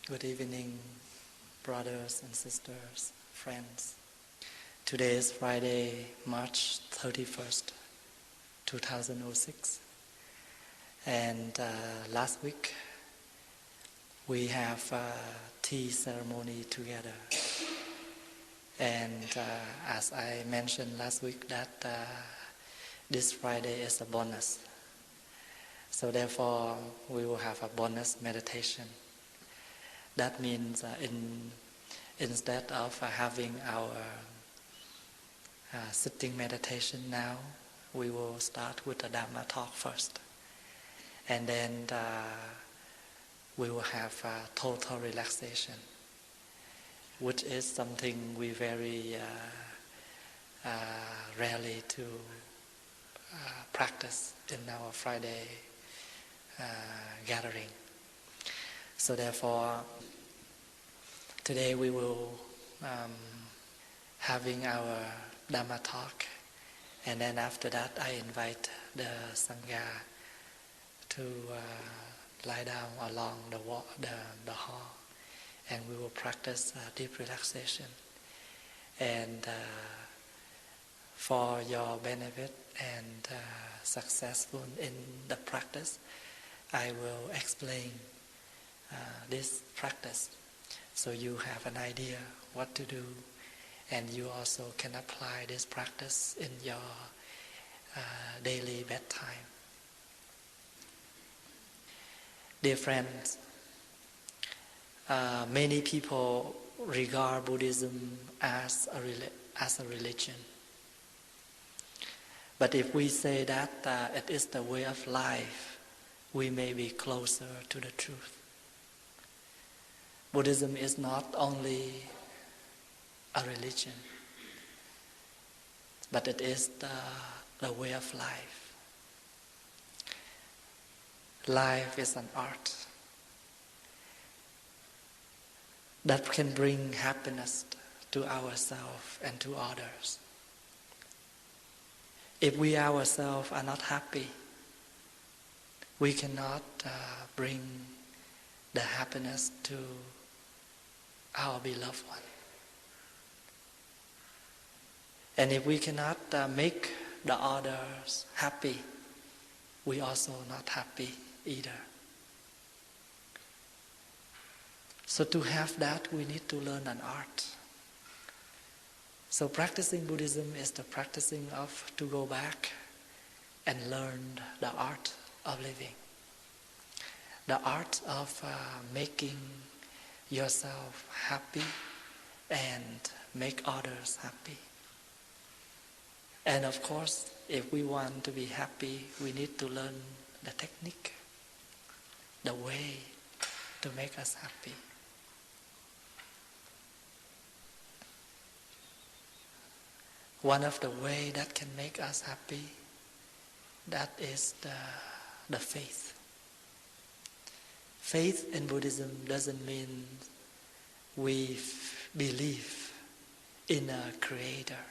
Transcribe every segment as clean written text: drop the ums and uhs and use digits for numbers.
Good evening, brothers and sisters, friends. Today is Friday, March 31st, 2006. And last week we have a tea ceremony together. And as I mentioned last week that this Friday is a bonus. So therefore we will have a bonus meditation. That means instead of having our sitting meditation now, we will start with a Dhamma talk first. And then we will have total relaxation, which is something we very rarely to practice in our Friday gathering. So therefore, today we will having our Dhamma talk, and then after that I invite the Sangha to lie down along the hall, and we will practice deep relaxation. And for your benefit and successful in the practice, I will explain this practice so you have an idea what to do, and you also can apply this practice in your daily bedtime. Dear friends, many people regard Buddhism as a religion. But if we say that it is the way of life, we may be closer to the truth. Buddhism is not only a religion, but it is the way of life. Life is an art that can bring happiness to ourselves and to others. If we ourselves are not happy, we cannot bring the happiness to our beloved one. And if we cannot make the others happy, we also not happy either. So to have that, we need to learn an art. So practicing Buddhism is the practicing of to go back and learn the art of living. The art of making yourself happy and make others happy. And of course, if we want to be happy, we need to learn the technique, the way to make us happy. One of the ways that can make us happy, that is the faith. Faith in Buddhism doesn't mean we believe in a creator.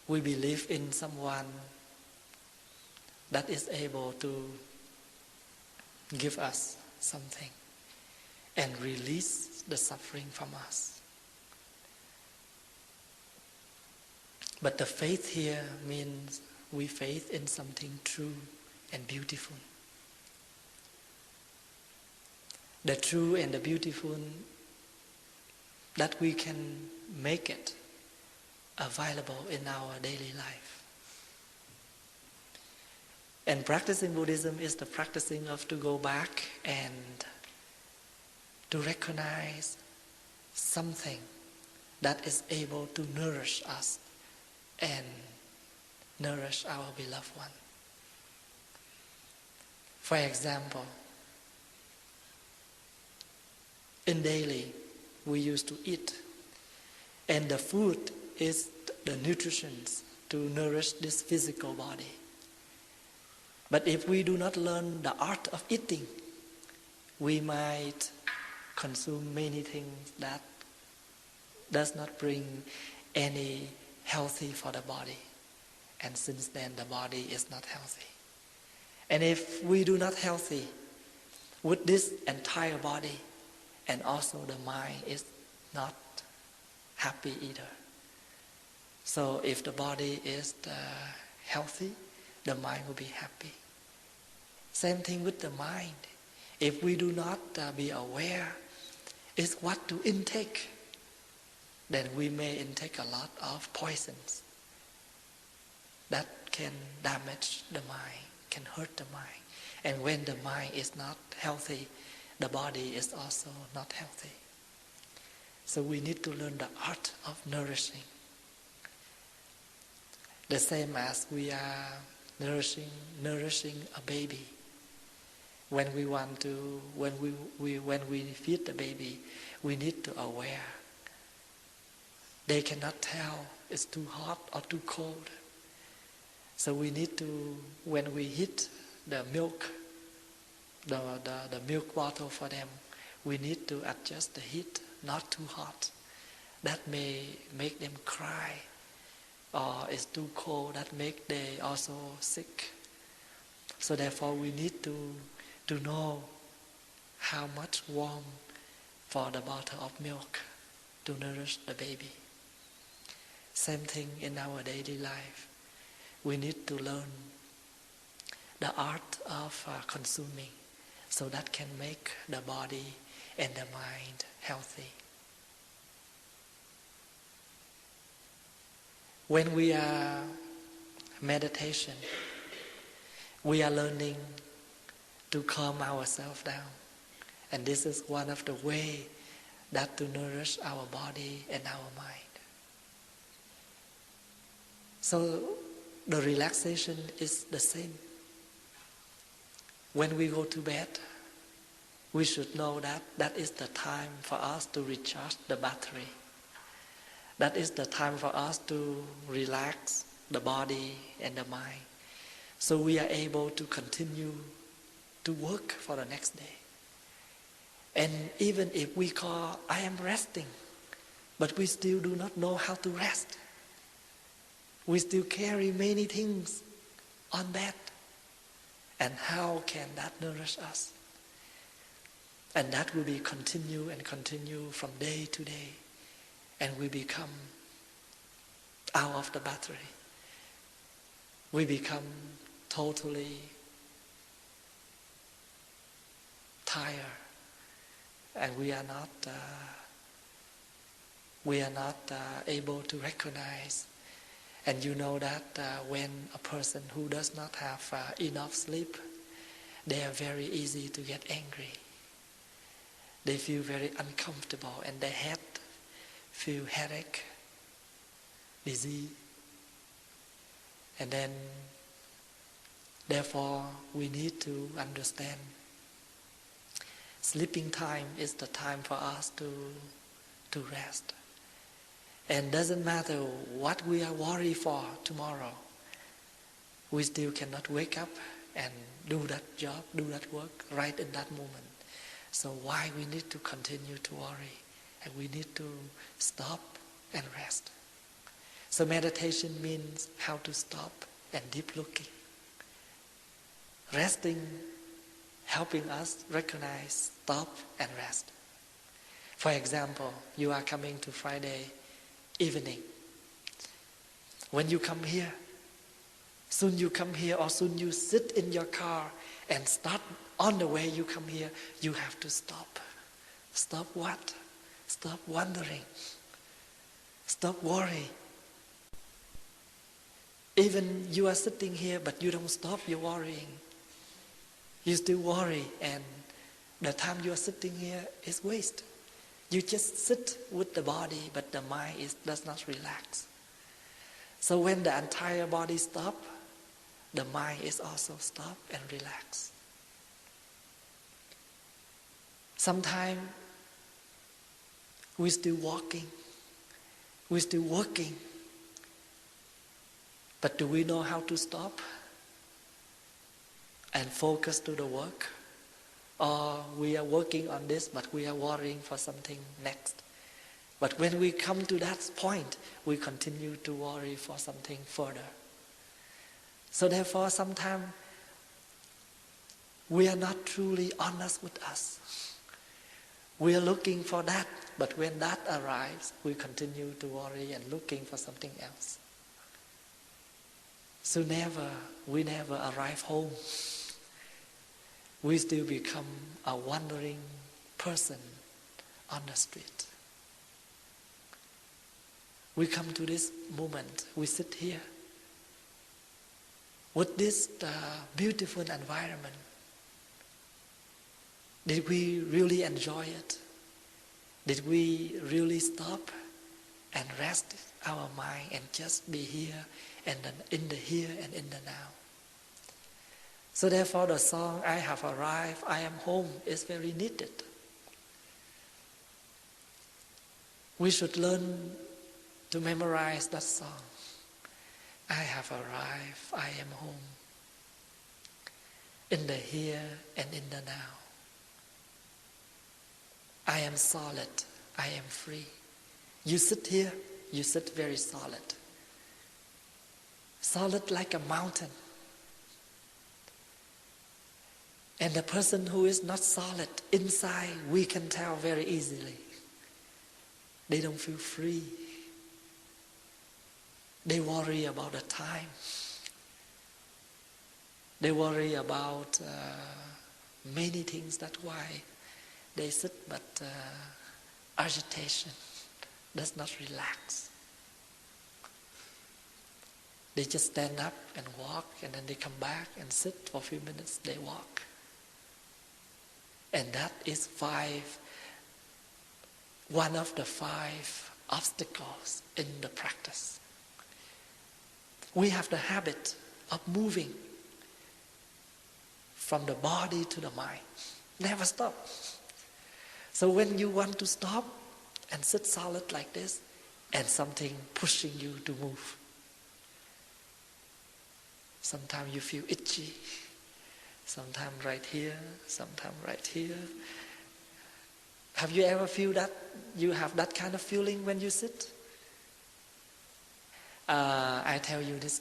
We believe in someone that is able to give us something and release the suffering from us. But the faith here means we faith in something true and beautiful. The true and the beautiful, that we can make it available in our daily life. And practicing Buddhism is the practicing of to go back and to recognize something that is able to nourish us and nourish our beloved one. For example, in daily, we used to eat, and the food is the nutrition to nourish this physical body. But if we do not learn the art of eating, we might consume many things that does not bring any healthy for the body. And since then the body is not healthy. And if we do not healthy with this entire body, and also the mind is not happy either. So if the body is healthy, the mind will be happy. Same thing with the mind. If we do not be aware is what to intake, then we may intake a lot of poisons that can damage the mind, can hurt the mind. And when the mind is not healthy, the body is also not healthy. So we need to learn the art of nourishing. The same as we are nourishing a baby. When we feed the baby, we need to aware. They cannot tell it's too hot or too cold. So we need to, when we heat the milk, the milk bottle for them, we need to adjust the heat, not too hot. That may make them cry, or it's too cold, that make they also sick. So therefore we need to know how much warm for the bottle of milk to nourish the baby. Same thing in our daily life. We need to learn the art of consuming, so that can make the body and the mind healthy. When we are meditation, we are learning to calm ourselves down. And this is one of the ways that to nourish our body and our mind. So the relaxation is the same. When we go to bed, we should know that that is the time for us to recharge the battery. That is the time for us to relax the body and the mind. So we are able to continue to work for the next day. And even if we call, I am resting, but we still do not know how to rest. We still carry many things on bed. And how can that nourish us? And that will be continue from day to day. And we become out of the battery. We become totally tired. And we are not able to recognize. And you know that when a person who does not have enough sleep, they are very easy to get angry. They feel very uncomfortable, and their head feel headache, dizzy. And then, therefore, we need to understand sleeping time is the time for us to rest. And doesn't matter what we are worried for tomorrow, we still cannot wake up and do that job, do that work right in that moment. So why we need to continue to worry, and we need to stop and rest. So meditation means how to stop and deep looking. Resting, helping us recognize, stop and rest. For example, you are coming to Friday evening. When you come here, soon you come here or soon you sit in your car and start on the way you come here, you have to stop. Stop what? Stop wondering. Stop worry. Even you are sitting here but you don't stop your worrying. You still worry, and the time you are sitting here is waste. You just sit with the body, but the mind does not relax. So when the entire body stops, the mind is also stop and relax. Sometimes we're still walking, we're still working, but do we know how to stop and focus to the work? Or we are working on this, but we are worrying for something next. But when we come to that point, we continue to worry for something further. So therefore, sometimes we are not truly honest with us. We are looking for that, but when that arrives, we continue to worry and looking for something else. So we never arrive home. We still become a wandering person on the street. We come to this moment, we sit here with this beautiful environment. Did we really enjoy it? Did we really stop and rest our mind and just be here and in the here and in the now? So therefore the song, I have arrived, I am home, is very needed. We should learn to memorize that song. I have arrived, I am home, in the here and in the now. I am solid, I am free. You sit here, you sit very solid. Solid like a mountain. And the person who is not solid, inside we can tell very easily. They don't feel free. They worry about the time. They worry about many things. That's why they sit, but agitation does not relax. They just stand up and walk, and then they come back and sit for a few minutes, they walk. And that is one of the 5 obstacles in the practice. We have the habit of moving from the body to the mind. Never stop. So when you want to stop and sit solid like this, and something pushing you to move, sometimes you feel itchy, sometimes right here, sometimes right here. Have you ever feel that you have that kind of feeling when you sit? I tell you this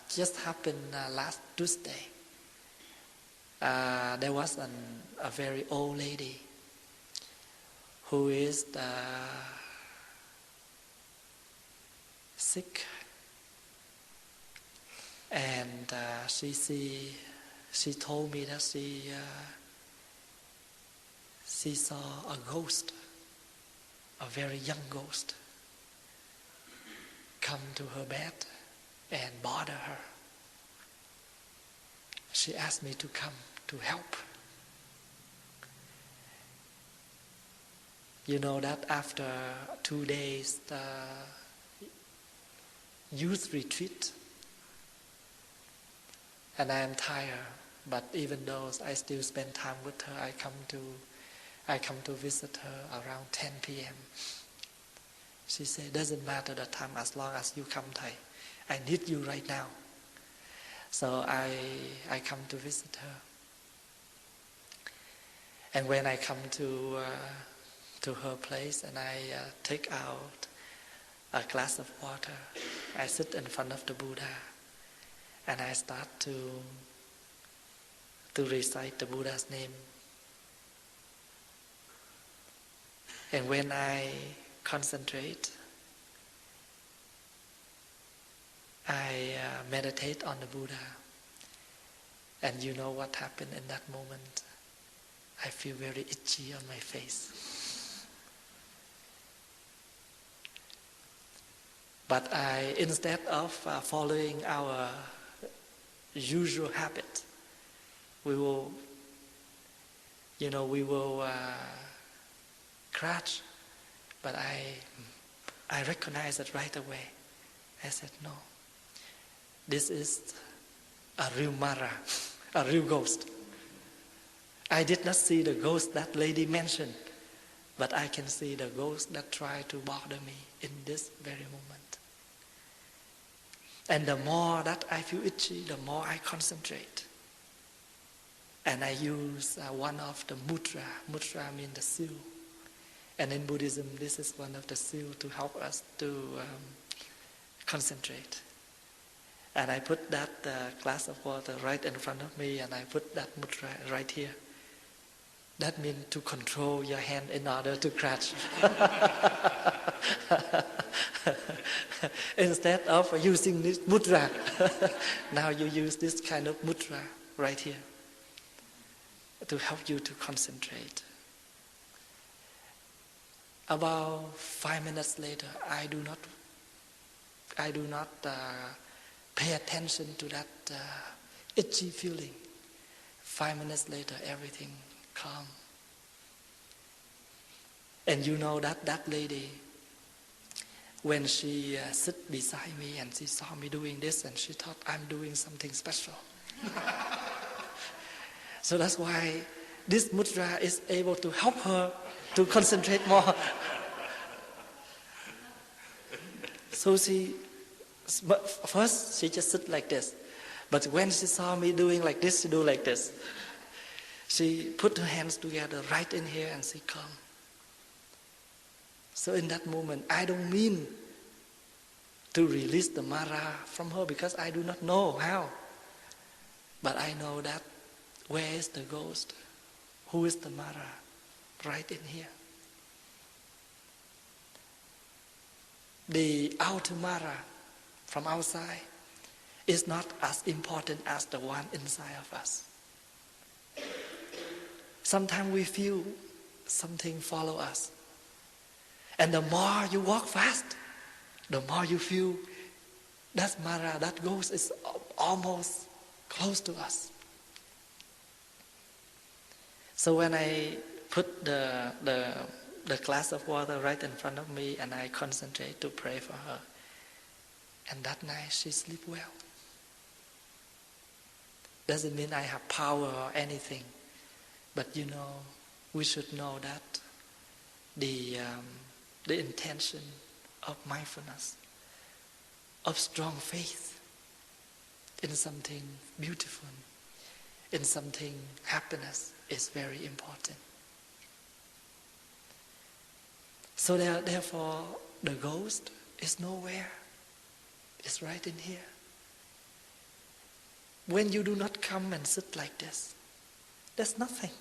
just happened last Tuesday. There was a very old lady who is sick, and she told me that she saw a ghost, a very young ghost, come to her bed and bother her. She asked me to come to help. You know that after 2 days youth retreat, and I am tired, but even though I still spend time with her, I come to visit her around 10 p.m. She said, doesn't matter the time as long as you come, Thầy. I need you right now. So I come to visit her. And when I come to her place and I take out a glass of water, I sit in front of the Buddha and I start to recite the Buddha's name. And when I concentrate, I meditate on the Buddha. And you know what happened in that moment? I feel very itchy on my face. But instead of following our usual habit, we will crash. But I recognize it right away. I said, no, this is a real Mara, a real ghost. I did not see the ghost that lady mentioned, but I can see the ghost that tried to bother me in this very moment. And the more that I feel itchy, the more I concentrate. And I use one of the mudra. Mudra means the seal. And in Buddhism, this is one of the seals to help us to concentrate. And I put that glass of water right in front of me, and I put that mudra right here. That means to control your hand in order to crouch. Instead of using this mudra, now you use this kind of mudra right here to help you to concentrate. About 5 minutes later, I do not pay attention to that itchy feeling. 5 minutes later, everything calm. And you know that lady, when she sit beside me and she saw me doing this, and she thought I'm doing something special. So that's why this mudra is able to help her to concentrate more. So first she just sit like this. But when she saw me doing like this, she do like this. She put her hands together right in here and she calm. So in that moment, I don't mean to release the Mara from her because I do not know how. But I know that where is the ghost? Who is the Mara? Right in here. The outer Mara from outside is not as important as the one inside of us. Sometimes we feel something follow us. And the more you walk fast, the more you feel that Mara, that ghost is almost close to us. So when I put the glass of water right in front of me and I concentrate to pray for her, and that night she sleep well. Doesn't mean I have power or anything, but we should know that the intention of mindfulness, of strong faith in something beautiful, in something happiness is very important. So therefore, the ghost is nowhere. It's right in here. When you do not come and sit like this, there's nothing.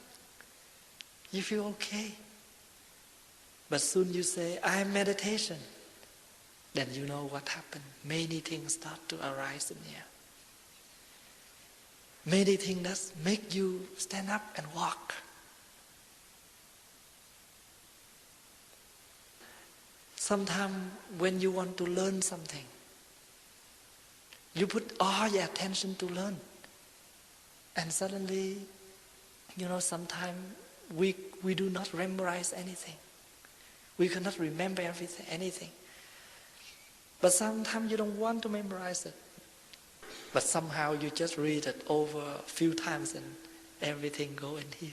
You feel okay. But soon you say, I am meditation. Then you know what happened. Many things start to arise in here. Many things that make you stand up and walk. Sometimes when you want to learn something, you put all your attention to learn. And suddenly, sometimes we do not memorize anything. We cannot remember anything. But sometimes you don't want to memorize it. But somehow you just read it over a few times and everything go in here.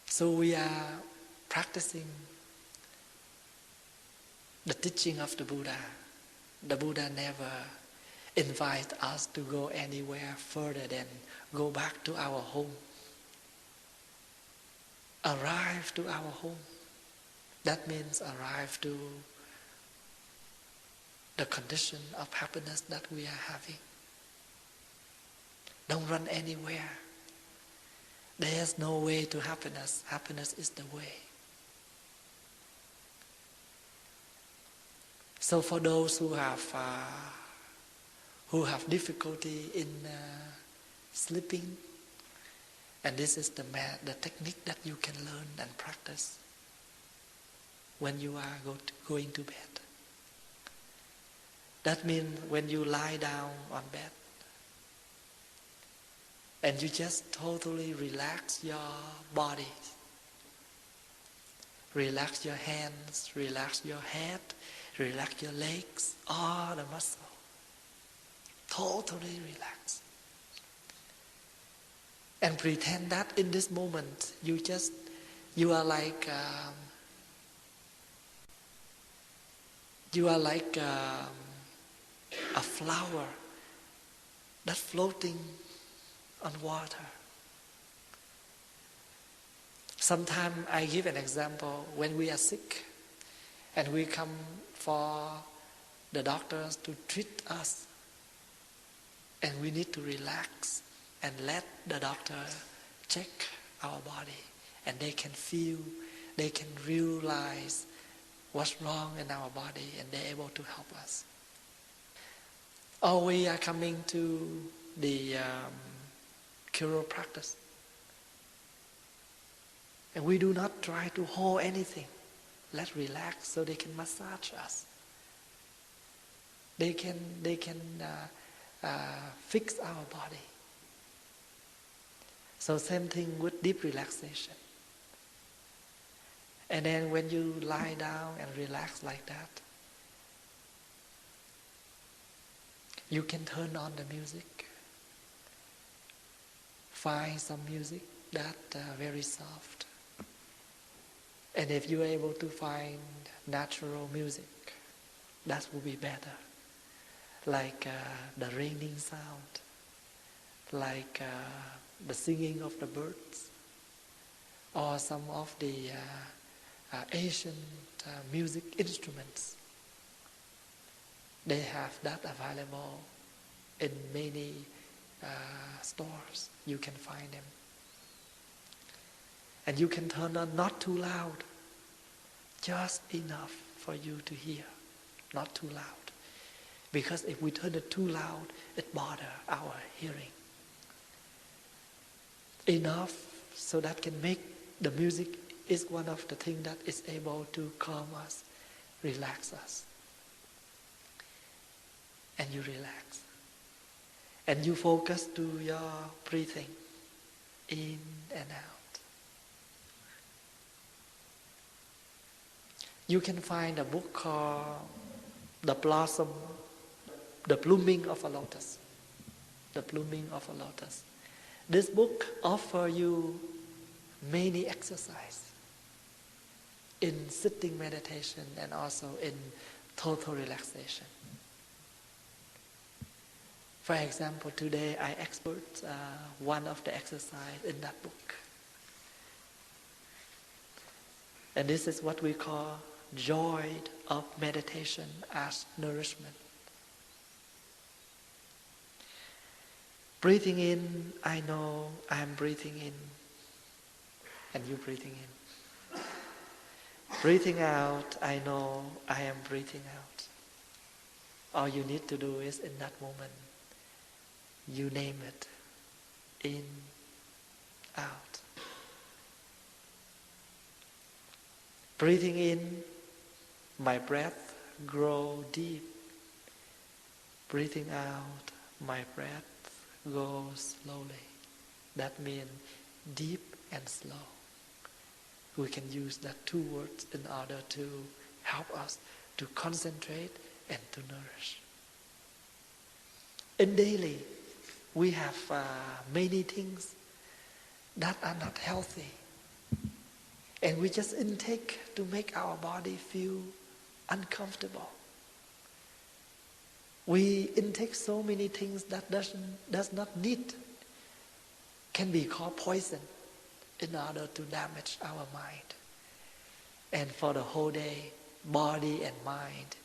So we are practicing the teaching of the Buddha. The Buddha never invite us to go anywhere further than go back to our home. Arrive to our home. That means arrive to the condition of happiness that we are having. Don't run anywhere. There's no way to happiness. Happiness is the way. So for those who have difficulty in sleeping, and this is the technique that you can learn and practice when you are going to bed. That means when you lie down on bed and you just totally relax your body, relax your hands, relax your head, relax your legs, all the muscle, totally relax. And pretend that in this moment you are like a flower that's floating on water. Sometimes I give an example. When we are sick and we come for the doctors to treat us, And we need to relax and let the doctor check our body. And they can feel, they can realize what's wrong in our body, and they're able to help us. Or we are coming to the chiropractic, and we do not try to hold anything. Let's relax so they can massage us. They can fix our body. So same thing with deep relaxation. And then when you lie down and relax like that, you can turn on the music. Find some music that very soft. And if you're able to find natural music, that will be better. Like the raining sound, like the singing of the birds, or some of the Asian music instruments. They have that available in many stores. You can find them. And you can turn on not too loud, just enough for you to hear, not too loud. Because if we turn it too loud, it bothers our hearing. Enough so that can make the music is one of the things that is able to calm us, relax us. And you relax. And you focus to your breathing, in and out. You can find a book called The Blooming of a Lotus. The Blooming of a Lotus. This book offers you many exercises in sitting meditation and also in total relaxation. For example, today I expert one of the exercises in that book. And this is what we call joy of meditation as nourishment. Breathing in, I know I am breathing in, and you breathing in. Breathing out, I know I am breathing out. All you need to do is in that moment, you name it, in, out. Breathing in, my breath grow deep. Breathing out, my breath goes slowly. That means deep and slow. We can use that two words in order to help us to concentrate and to nourish. In daily, we have many things that are not healthy. And we just intake to make our body feel uncomfortable. We intake so many things that does not need, can be called poison, in order to damage our mind. And for the whole day, body and mind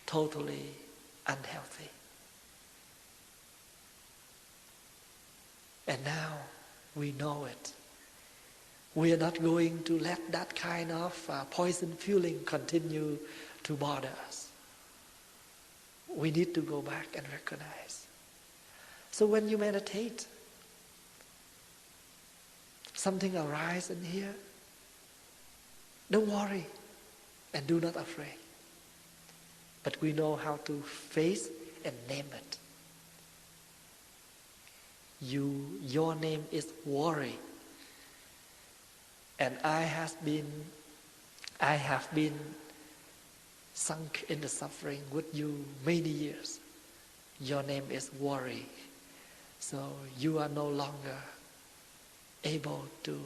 totally unhealthy. And now we know it. We are not going to let that kind of poison feeling continue to bother us. We need to go back and recognize. So when you meditate, something arises in here, don't worry and do not afraid. But we know how to face and name it. Your name is worry. And I have been sunk in the suffering with you many years. Your name is worry. So you are no longer able to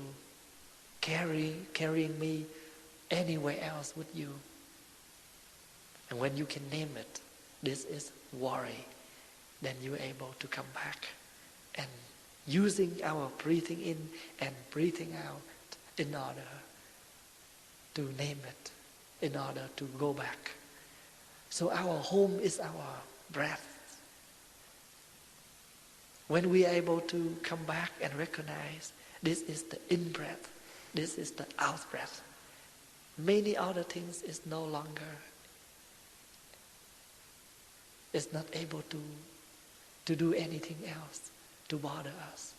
carrying me anywhere else with you. And when you can name it, this is worry, then you're able to come back and using our breathing in and breathing out in order to name it, in order to go back. So our home is our breath. When we are able to come back and recognize this is the in-breath, this is the out-breath, many other things is no longer, is not able to do anything else to bother us.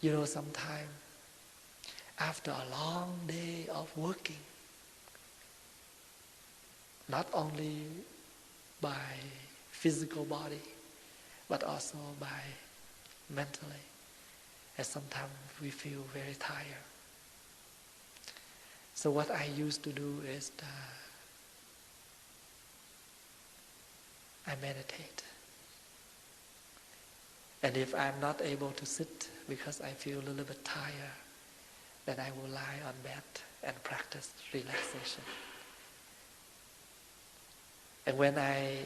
You know, sometimes after a long day of working, not only by physical body, but also by mentally, and sometimes we feel very tired. So what I used to do is I meditate. And if I'm not able to sit because I feel a little bit tired, then I will lie on bed and practice relaxation. And when I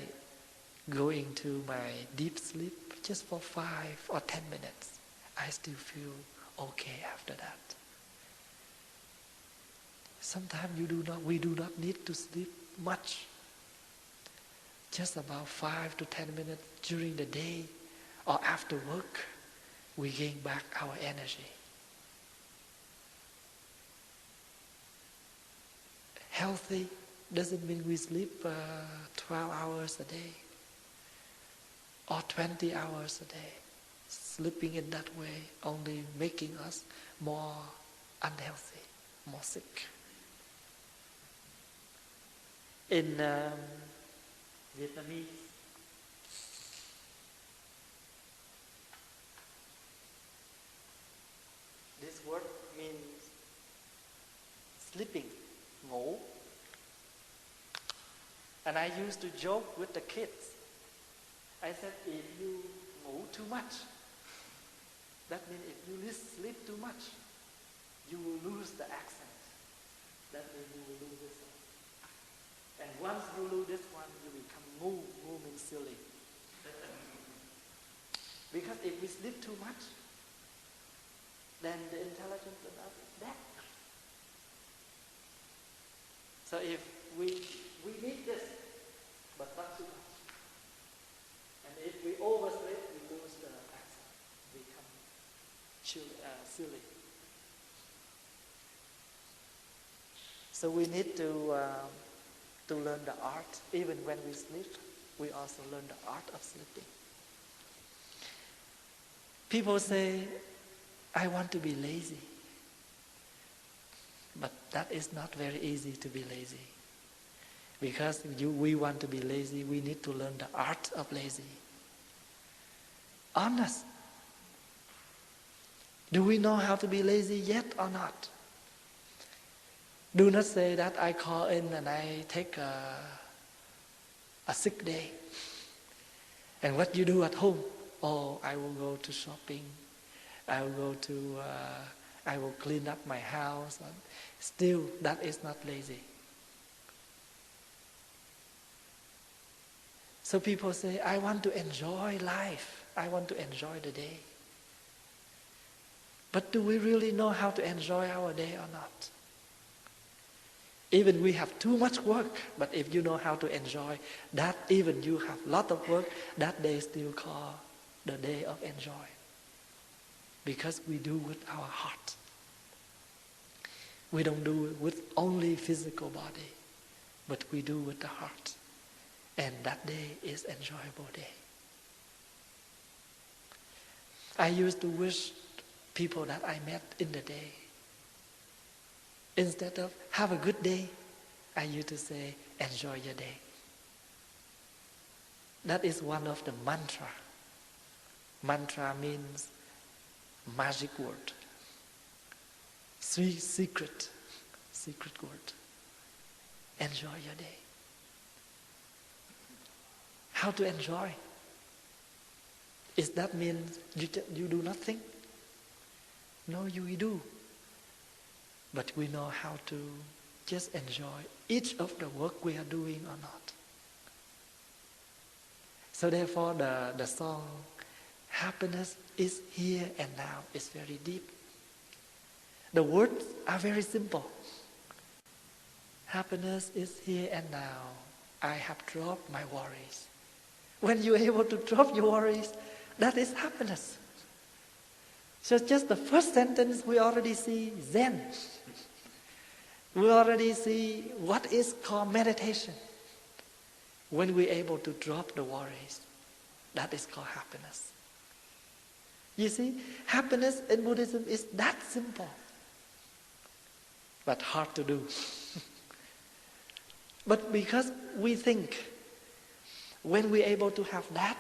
go into my deep sleep, just for 5 or 10 minutes, I still feel okay after that. Sometimes we do not need to sleep much. Just about 5 to 10 minutes during the day or after work, we gain back our energy. Healthy doesn't mean we sleep 12 hours a day or 20 hours a day. Sleeping in that way only making us more unhealthy, more sick. In Vietnamese, this word means sleeping, ngủ. And I used to joke with the kids. I said, if you ngủ too much, that means if you sleep too much, you will lose the accent. That means you will lose this one. And once you lose this one, you become ngu. Ngu means silly. Because if we sleep too much, then the intelligence in us is dead. So if we need this, but not too much. And if we oversleep, we lose the accent, become silly. So we need to learn the art. Even when we sleep, we also learn the art of sleeping. People say, I want to be lazy. But that is not very easy to be lazy. Because we want to be lazy, we need to learn the art of lazy. Honest. Do we know how to be lazy yet or not? Do not say that I call in and I take a sick day. And what you do at home? Oh, I will go to shopping. I will clean up my house. Still, that is not lazy. So people say, I want to enjoy life. I want to enjoy the day. But do we really know how to enjoy our day or not? Even we have too much work, but if you know how to enjoy that, even you have a lot of work, that day is still called the day of enjoy. Because we do with our heart. We don't do it with only physical body, but we do with the heart. And that day is enjoyable day. I used to wish people that I met in the day, instead of have a good day, I used to say, enjoy your day. That is one of the mantra. Mantra means magic word. Secret word. Enjoy your day. How to enjoy? Is that means you do nothing? No, we do. But we know how to just enjoy each of the work we are doing or not. So therefore the song, happiness is here and now, is very deep. The words are very simple. Happiness is here and now. I have dropped my worries. When you're able to drop your worries, that is happiness. So just the first sentence, we already see Zen. We already see what is called meditation. When we're able to drop the worries, that is called happiness. You see, happiness in Buddhism is that simple, but hard to do. But because we think when we're able to have that,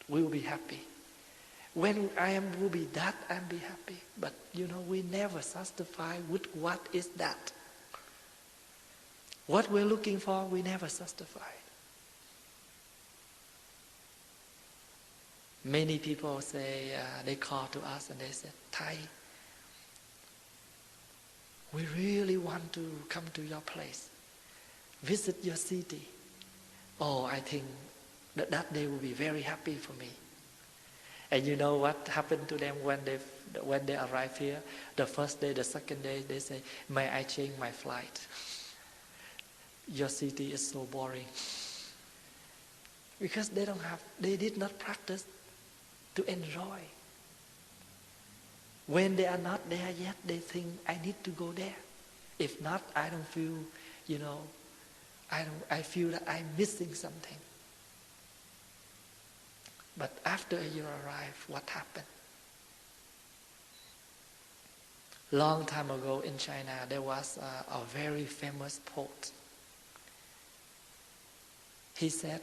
we will be happy. When will be that, I'll be happy. But we never satisfy with what is that. What we're looking for, we never satisfy. Many people say, they call to us and they say, Thầy, we really want to come to your place, visit your city. Oh, I think that day will be very happy for me. And you know what happened to them when they arrive here? The first day, the second day, they say, may I change my flight? Your city is so boring. Because they did not practice to enjoy. When they are not there yet, they think, I need to go there. If not, I don't feel, I feel that I'm missing something. But after you arrive, what happened? Long time ago in China, there was a very famous poet. He said,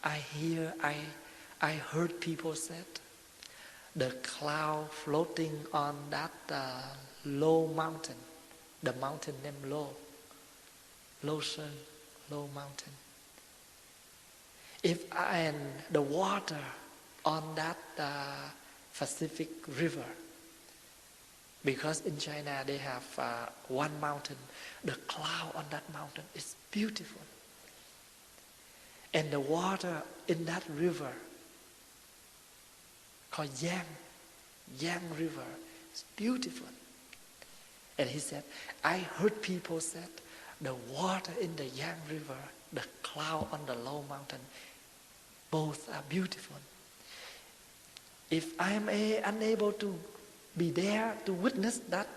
I heard people said, the cloud floating on that low mountain, the mountain named Low Sơn, low mountain. And the water on that Pacific River, because in China they have one mountain, the cloud on that mountain is beautiful. And the water in that river, called Yang River, is beautiful. And he said, I heard people said, the water in the Yang River, the cloud on the low mountain, both are beautiful. If I am unable to be there to witness that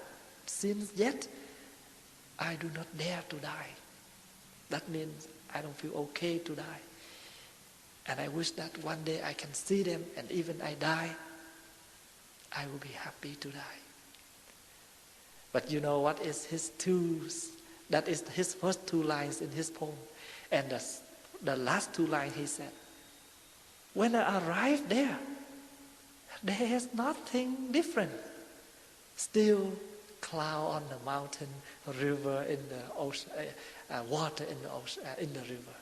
scene yet, I do not dare to die. That means I don't feel okay to die. And I wish that one day I can see them, and even I die, I will be happy to die. But you know what is his that is his first two lines in his poem. And the last two lines he said, when I arrived there is nothing different. Still cloud on the mountain, river in the ocean, water in the ocean, in the river.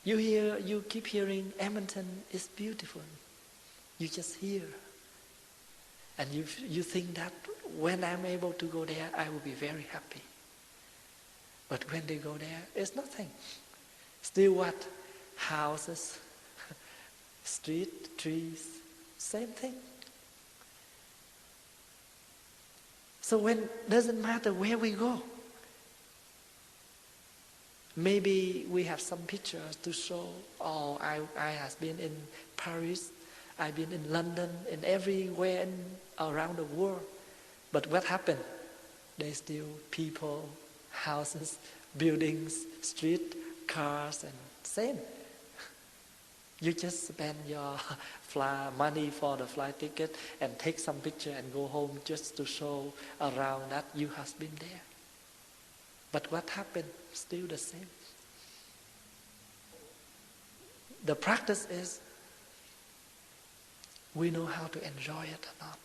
You keep hearing Edmonton is beautiful. You just hear. And you think that when I'm able to go there, I will be very happy. But when they go there, it's nothing. Still what? Houses, street, trees, same thing. So when doesn't matter where we go. Maybe we have some pictures to show, oh, I have been in Paris, I've been in London, and everywhere around the world. But what happened? There's still people, houses, buildings, street, cars, and same. You just spend your money for the flight ticket and take some picture and go home just to show around that you have been there. But what happened? Still the same. The practice is we know how to enjoy it or not.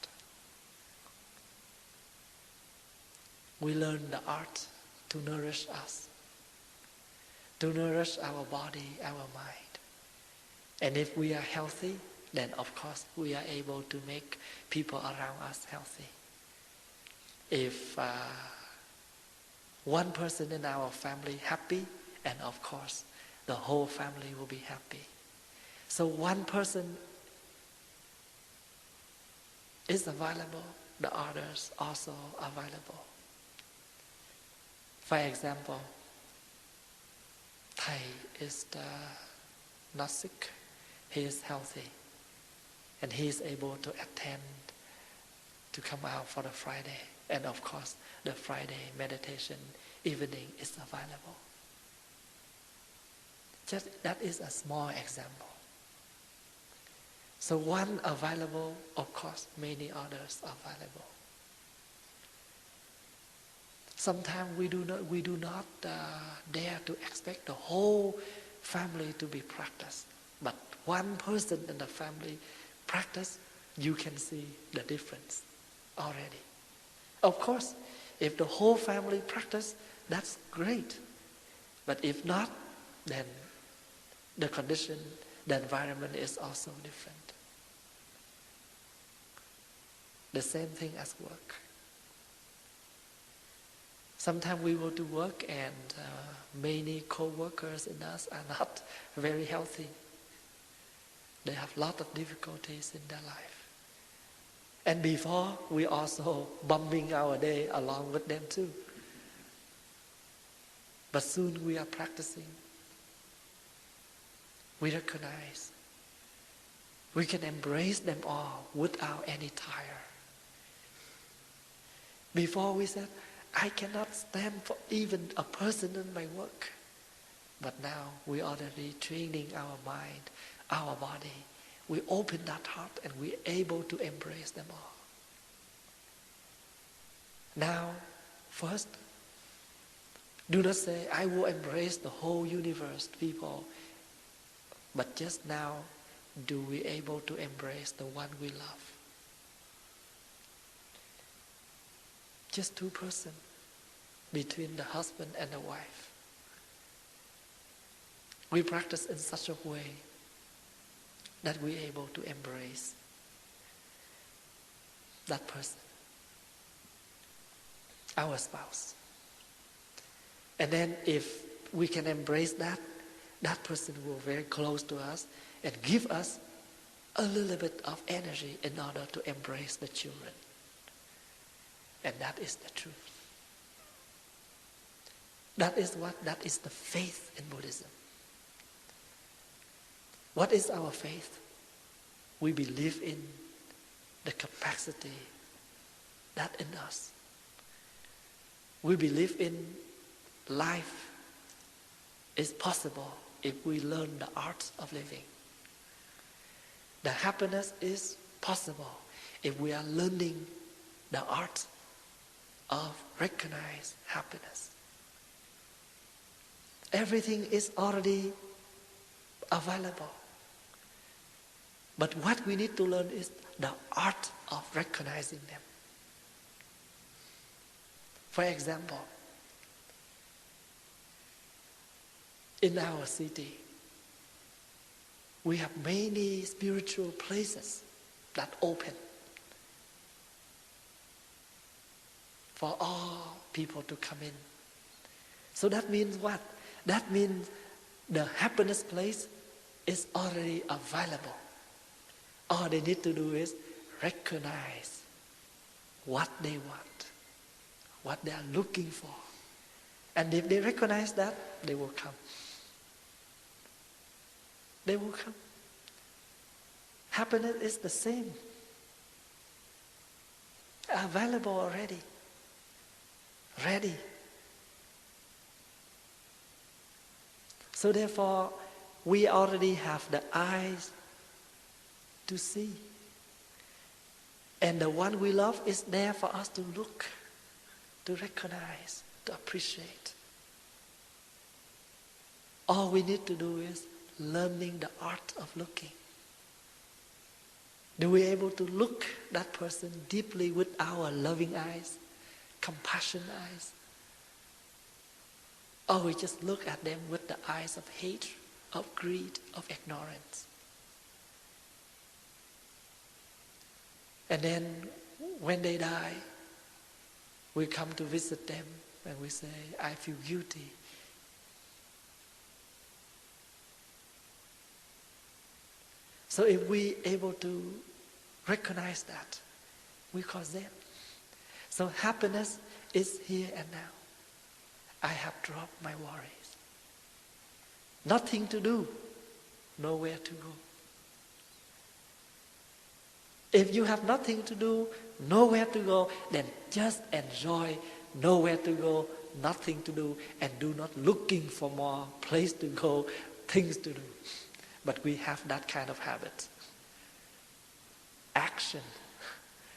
We learn the art to nourish us, to nourish our body, our mind. And if we are healthy, then of course we are able to make people around us healthy. If one person in our family happy, and of course the whole family will be happy. So one person is available, the others also available. For example, Thầy is not sick, he is healthy, and he is able to attend, to come out for the Friday. And of course, the Friday meditation evening is available. Just that is a small example. So one available, of course, many others are available. Sometimes we do not dare to expect the whole family to be practiced. But one person in the family practice, you can see the difference already. Of course, if the whole family practice, that's great. But if not, then the condition, the environment is also different. The same thing as work. Sometimes we go to work and many co-workers in us are not very healthy. They have a lot of difficulties in their life. And before, we also bombing our day along with them too. But soon we are practicing. We recognize. We can embrace them all without any tire. Before we said, I cannot stand for even a person in my work. But now we are already training our mind, our body. We open that heart and we are able to embrace them all. Now, first, do not say, I will embrace the whole universe, people. But just now, do we able to embrace the one we love? Just two persons between the husband and the wife. We practice in such a way that we are able to embrace that person, our spouse. And then if we can embrace that, that person will be very close to us and give us a little bit of energy in order to embrace the children. And that is the truth. That is the faith in Buddhism. What is our faith? We believe in the capacity that in us. We believe in life is possible if we learn the art of living. The happiness is possible if we are learning the art of recognize happiness. Everything is already available. But what we need to learn is the art of recognizing them. For example, in our city, we have many spiritual places that open for all people to come in. So that means what? That means the happiness place is already available. All they need to do is recognize what they want, what they are looking for. And if they recognize that, they will come. They will come. Happiness is the same. Available already. Ready. So therefore, we already have the eyes to see. And the one we love is there for us to look, to recognize, to appreciate. All we need to do is learning the art of looking. Do we able to look that person deeply with our loving eyes, compassion eyes? Or we just look at them with the eyes of hate, of greed, of ignorance? And then when they die, we come to visit them and we say, I feel guilty. So if we able to recognize that, we call Zen. So happiness is here and now. I have dropped my worries. nothing to do, nowhere to go. If you have nothing to do, nowhere to go, then just enjoy nowhere to go, nothing to do, and do not looking for more place to go, things to do. But we have that kind of habit. Action.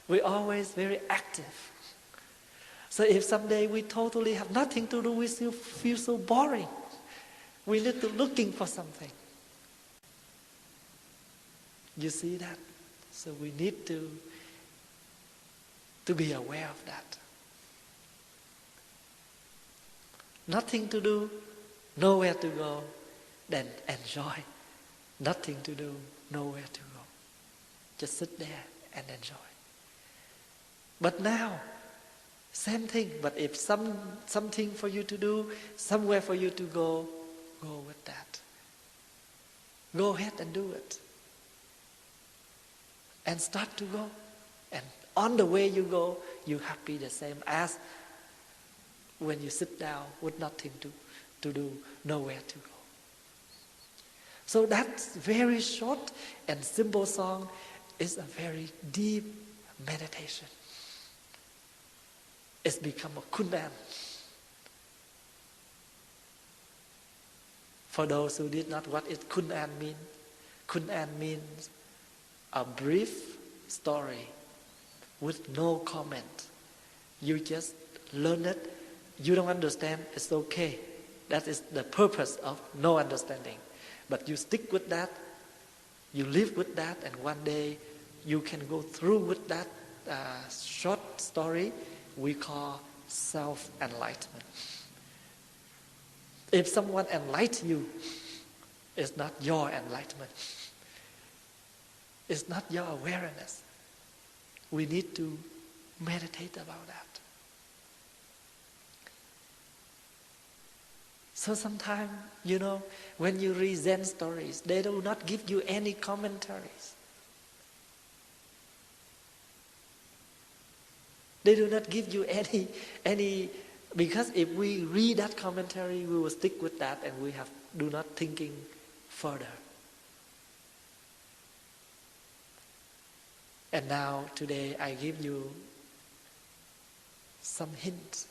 We're always very active. So if someday we totally have nothing to do, we still feel so boring. We need to looking for something. You see that? So we need to be aware of that. Nothing to do, nowhere to go, then enjoy. Nothing to do, nowhere to go. Just sit there and enjoy. But now, same thing, but if something for you to do, somewhere for you to go with that. Go ahead and do it. And start to go. And on the way you go, you're happy the same as when you sit down with nothing to do, nowhere to go. So that very short and simple song is a very deep meditation. It's become a kundan. For those who did not what it kundan means a brief story with no comment. You just learn it. You don't understand, it's okay. That is the purpose of no understanding. But you stick with that, you live with that, and one day you can go through with that short story we call self-enlightenment. If someone enlightens you, it's not your enlightenment. It's not your awareness. We need to meditate about that. So sometimes, when you read Zen stories, they do not give you any commentaries. They do not give you any, because if we read that commentary, we will stick with that and we do not thinking further. And now, today, I give you some hints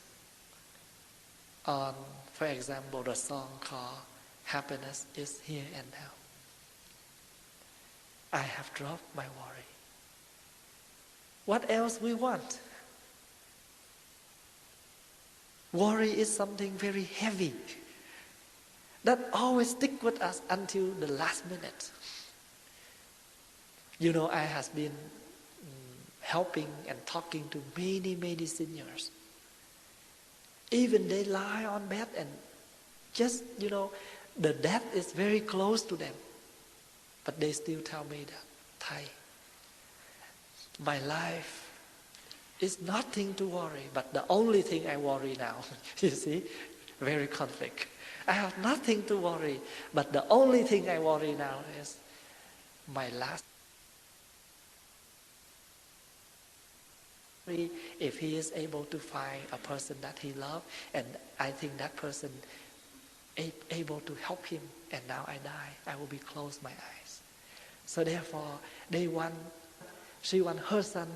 on, for example, the song called Happiness is Here and Now. I have dropped my worry. What else we want? Worry is something very heavy that always stick with us until the last minute. I have been helping and talking to many, many seniors. Even they lie on bed and just, the death is very close to them. But they still tell me that, Thầy, my life is nothing to worry, but the only thing I worry now, you see, very conflict. I have nothing to worry, but the only thing I worry now is my last. If he is able to find a person that he loves, and I think that person able to help him, and now I die, I will be close my eyes. So therefore, she want her son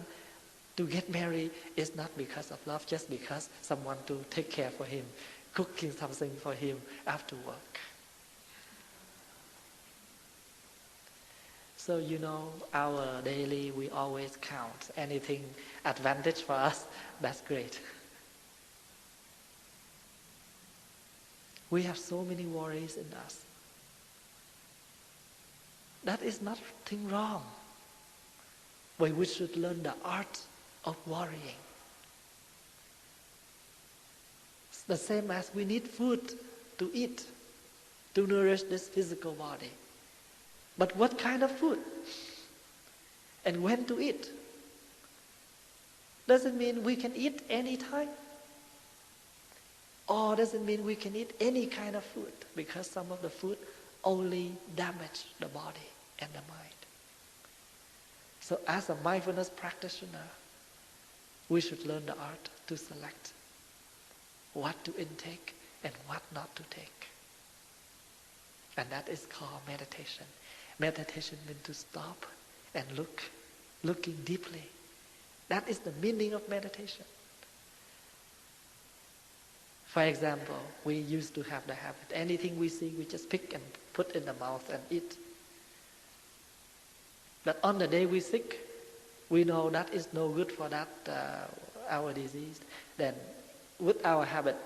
to get married is not because of love, just because someone to take care for him, cooking something for him after work. So our daily, we always count anything advantage for us, that's great. We have so many worries in us. That is nothing wrong. But we should learn the art of worrying. It's the same as we need food to eat, to nourish this physical body. But what kind of food? And when to eat? Doesn't mean we can eat any time. Or doesn't mean we can eat any kind of food, because some of the food only damage the body and the mind. So as a mindfulness practitioner, we should learn the art to select what to intake and what not to take. And that is called meditation. Meditation means to stop and looking deeply. That is the meaning of meditation. For example, we used to have the habit, anything we see, we just pick and put in the mouth and eat. But on the day we're sick, we know that is no good for that our disease. Then with our habit,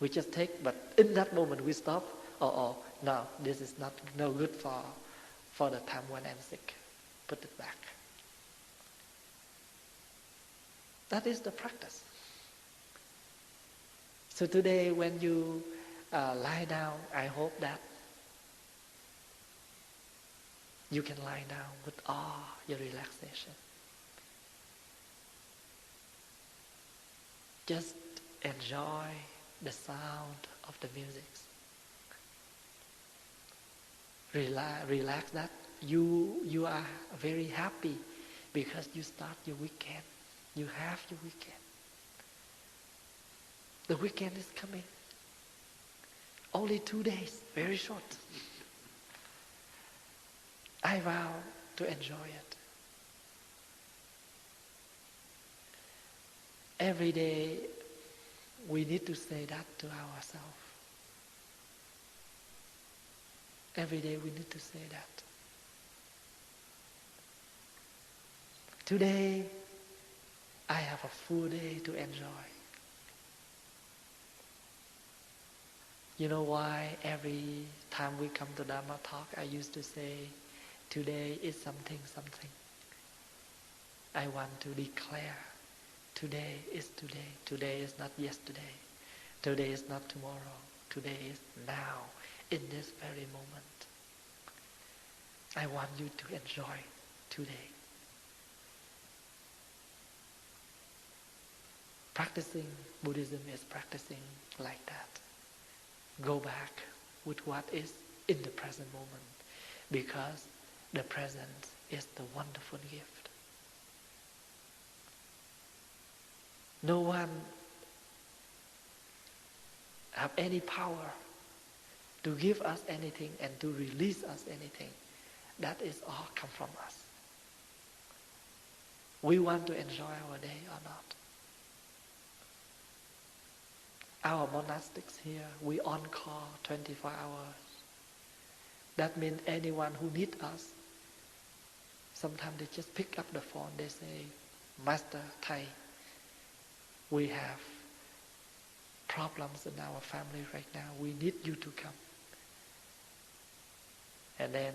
we just take, but in that moment we stop. Oh, no, this is no good for the time when I'm sick. Put it back. That is the practice. So today when you lie down, I hope that you can lie down with all your relaxation. Just enjoy the sound of the music. Relax that. You are very happy because you start your weekend. You have your weekend. The weekend is coming. Only 2 days, very short. I vow to enjoy it. Every day we need to say that to ourselves. Every day we need to say that. Today I have a full day to enjoy. You know why every time we come to Dharma talk, I used to say, today is something. I want to declare, today is today. Today is not yesterday. Today is not tomorrow. Today is now, in this very moment. I want you to enjoy today. Practicing Buddhism is practicing like that. Go back with what is in the present moment, because the present is the wonderful gift. No one have any power to give us anything and to release us anything. That is all come from us. We want to enjoy our day or not. Our monastics here, we on call 24 hours. That means anyone who needs us, sometimes they just pick up the phone, they say, Master Thầy, we have problems in our family right now, we need you to come. And then,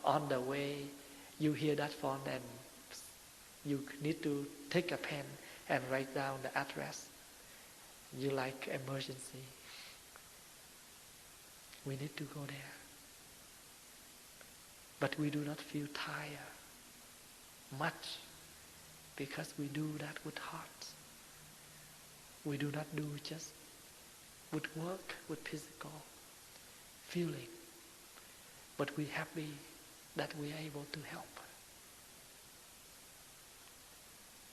on the way, you hear that phone and you need to take a pen and write down the address. You like emergency. We need to go there. But we do not feel tired much because we do that with heart. We do not do just with work, with physical feeling. But we're happy that we are able to help.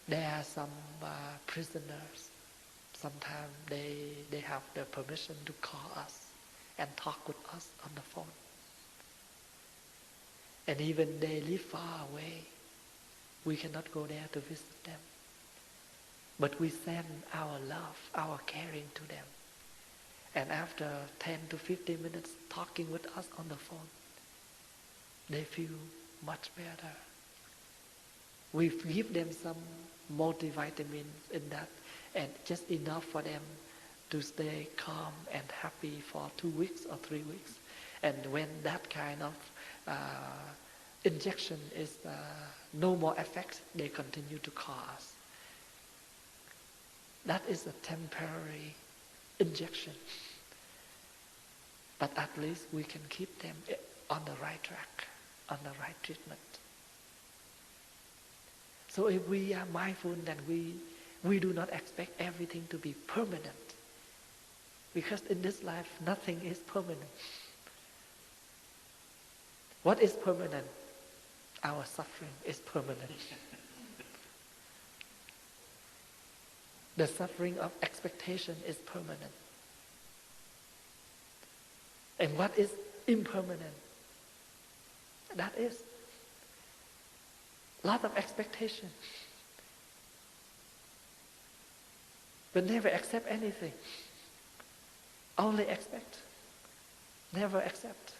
There are some prisoners. Sometimes they have the permission to call us and talk with us on the phone. And even they live far away. We cannot go there to visit them. But we send our love, our caring to them. And after 10 to 15 minutes talking with us on the phone, they feel much better. We give them some multivitamins in that, and just enough for them to stay calm and happy for 2 weeks or 3 weeks. And when that kind of injection is no more effect, they continue to call us. That is a temporary injection. But at least we can keep them on the right track, on the right treatment. So if we are mindful, then we do not expect everything to be permanent. Because in this life, nothing is permanent. What is permanent? Our suffering is permanent. The suffering of expectation is permanent. And what is impermanent. That is. Lot of expectation. But never accept anything. Only expect. Never accept.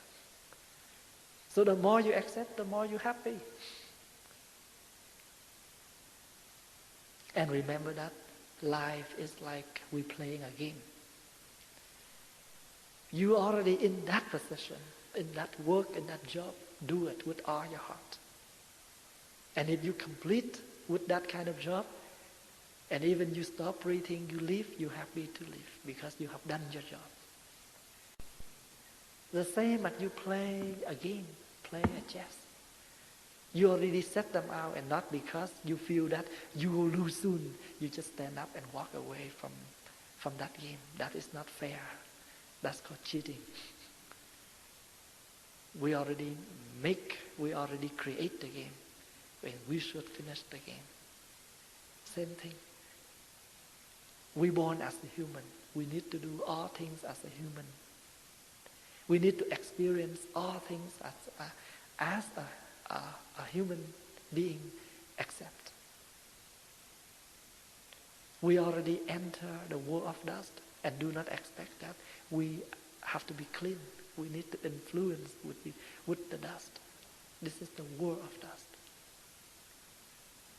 So the more you accept, the more you're happy. And remember that life is like we're playing a game. You already in that position, in that work, in that job. Do it with all your heart. And if you complete with that kind of job, and even you stop breathing, you leave, you're happy to leave because you have done your job. The same as you play a game, play a chess. You already set them out, and not because you feel that you will lose soon. You just stand up and walk away from that game. That is not fair. That's called cheating. We already create the game, and we should finish the game. Same thing. We're born as a human. We need to do all things as a human. We need to experience all things as a human being accept. We already enter the world of dust and do not expect that we have to be clean. We need to influence with the dust. This is the world of dust.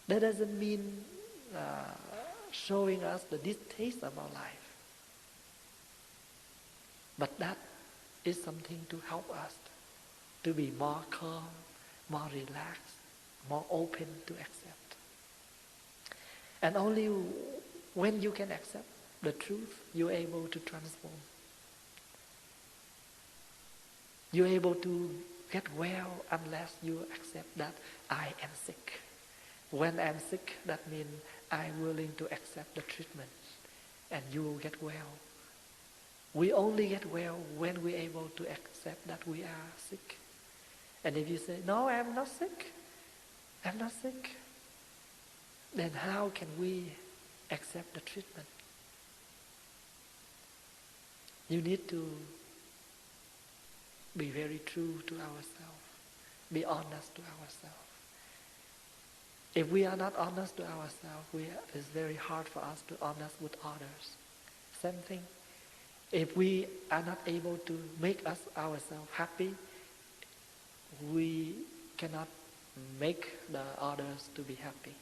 That doesn't mean showing us the distaste of our life. But that is something to help us to be more calm, more relaxed, more open to accept. And only when you can accept the truth, you're able to transform. You're able to get well unless you accept that I am sick. When I'm sick, that means I'm willing to accept the treatment, and you will get well. We only get well when we're able to accept that we are sick. And if you say, no, I'm not sick, then how can we accept the treatment? You need to be very true to ourselves, be honest to ourselves. If we are not honest to ourselves, it's very hard for us to be honest with others. Same thing. If we are not able to make ourselves happy, we cannot make the others to be happy.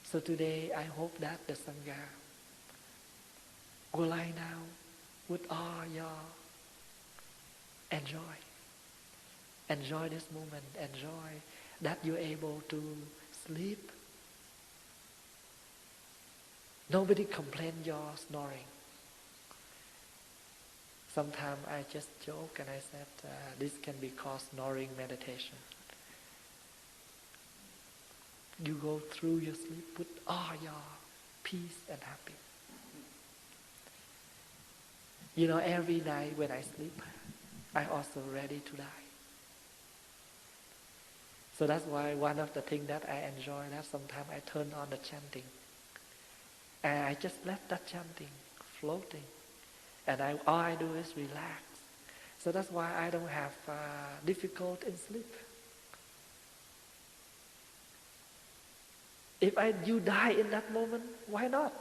So today, I hope that the Sangha will lie down with all your enjoy. Enjoy this moment. Enjoy that you're able to sleep. Nobody complains your snoring. Sometimes I just joke and I said, this can be called snoring meditation. You go through your sleep with all your peace and happiness. You know, every night when I sleep, I'm also ready to die. So that's why one of the things that I enjoy, that sometimes I turn on the chanting. And I just let that chanting floating. And all I do is relax. So that's why I don't have difficult in sleep. If you die in that moment, why not?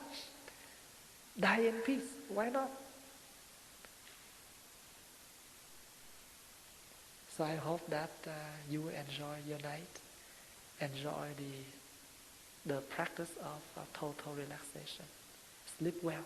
Die in peace, why not? So I hope that you will enjoy your night, enjoy the practice of total relaxation. Sleep well.